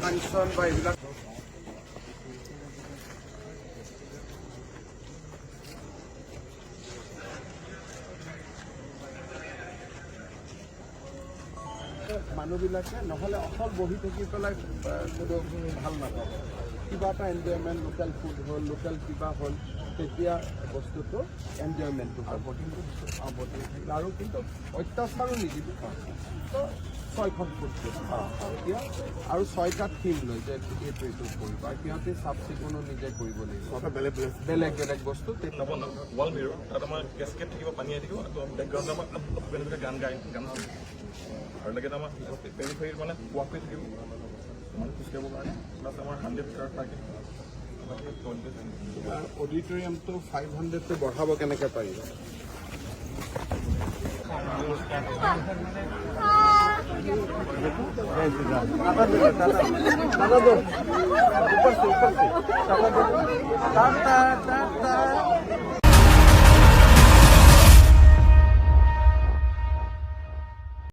Function বা এইবিলাক মানুহবিলাকে নহ'লে অকল বহি থাকি পেলাই ভাল নাপাব। কিবা এটা এনজয়মেণ্ট, লোকেল ফুড হ'ল, লোকেল কিবা হ'ল, তেতিয়া বস্তুটো এনজয়মেণ্টটো হয়। আৰু কিন্তু অত্যাচাৰো নিদিবি। তো 6খন ফুড এতিয়া আৰু 6টা থিম লৈ যে এইটো কৰিব আৰু সিহঁতে চাফ চিকুণো নিজে কৰিব লাগিব। বেলেগ বেলেগ বস্তু ৱাল মিৰৰ তাত আমাৰ কেছকেট থাকিব, পানী আহি থাকিব, বেকগ্ৰাউণ্ডত আমাৰ গান আৰু লগতে আমাৰ পেৰিফেৰীৰ মানে ৱাকৱে থাকিব মানে খোজকাঢ়িব কাৰণে, প্লাছ আমাৰ 100 মিটাৰ থাকে। অডিটৰিয়ামটো 500টো বঢ়াব কেনেকৈ পাৰিব?